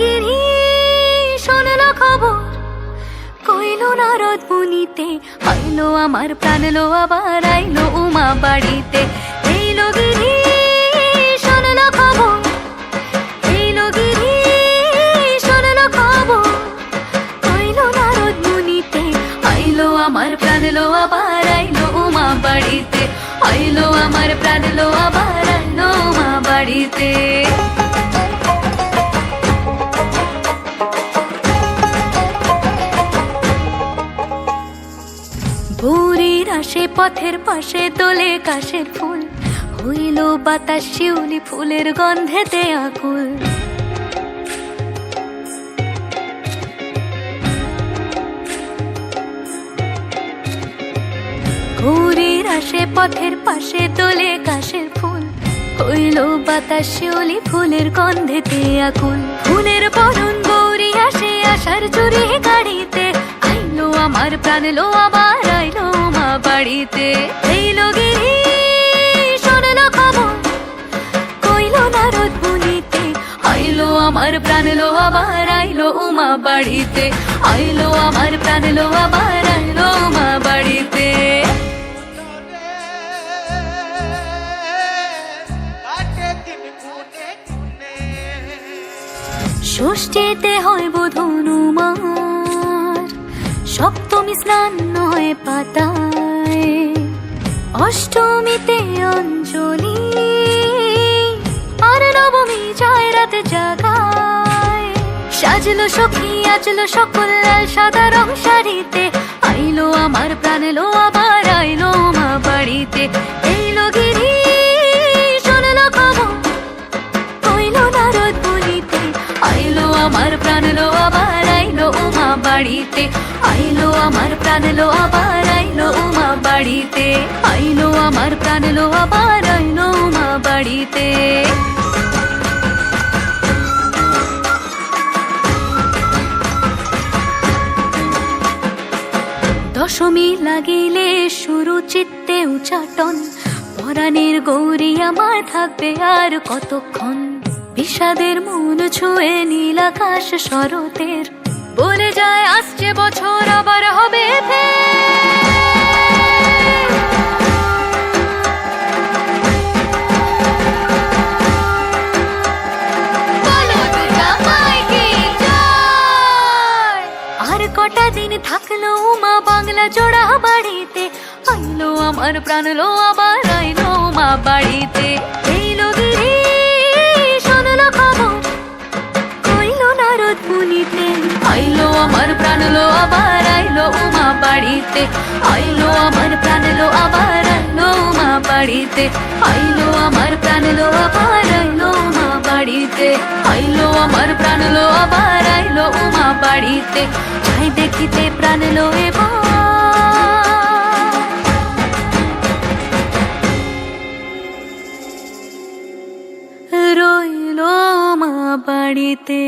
গিরি শোনলো খবর, কইলো নারদ মুনিতে, আইলো আমার প্রাণ লো আবার আইলো উমা বাড়িতে। এইলো গিরি শোনলো খবর, এইলো গিরি শোনলো খবর, কইলো নারদ মুনিতে, আইলো আমার প্রাণ লো আবার আইলো উমা বাড়িতে, আইলো আমার প্রাণ লো আবার আইলো উমা বাড়িতে। ভোরের আসে পথের পাশে দোলে কাশের ফুল, হইল বাতাস শিউলি ফুলের গন্ধেতে আকুল। ভোরের আসে পথের পাশে দোলে কাশের ফুল, হইল বাতাস শিউলি ফুলের গন্ধেতে আকুল। ফুলের বরণ গৌরী আসে আশার চুরি গাড়িতে, আইলো আমার প্রাণ লো আবার আইলো মা বাড়িতে। এইলো গিরি শোনলো খবর, কইলো নারদ মুনিতে, আইলো আমার প্রাণ লো আবার আইলো উমা বাড়িতে, আইলো আমার প্রাণ লো আবার আইলো উমা বাড়িতে। ষষ্ঠীতে হয় বোধনু মার, সপ্তমী স্নান নয় পাতায়, অষ্টমীতে অঞ্জলি, আর নবমী যায় রাত জাগায়। সাজলো সখী আজলো সকল লাল সাদা রং শাড়িতে, আইলো আমার প্রাণ লো আবার আইলো মা বাড়িতে। এইলো গিরি শোনলো খবর, কইলো নারদ মুনিতে, আইলো আমার প্রাণ লো আবার আইলো উমা বাড়িতে, আইলো আমার প্রাণ লো আবার আইলো উমা বাড়িতে, আইলো আমার প্রাণ লো আবার আইলো উমা বাড়িতে। দশমী লাগিলে শুরু চিত্তে উচাটন, পরাণের গৌরী আমার থাকবে আর কতক্ষণ। বিষাদের মন ছুঁয়ে নীল আকাশ শরতের, বলে যায় আসছে বছর আবার হবে আর কটা দিন থাকলো মা বাংলা জোড়া বাড়িতে, আইলো আমার প্রাণ লো আবার আইলো মা বাড়িতে। এইলো গিরি শোনলো খবর, কইলো নারদ মুনিতে, আইলো আমার প্রাণ লো আবার আইলো উমা বাড়িতে, আইলো আমার প্রাণ লো আবার আইলো উমা বাড়িতে, আইলো আমার প্রাণ লো আবার আইলো উমা বাড়িতে, আইলো আমার প্রাণ লো আবার আইলো উমা বাড়িতে। যাই দেখিতে প্রাণ লো এবার রইলো মা বাড়িতে।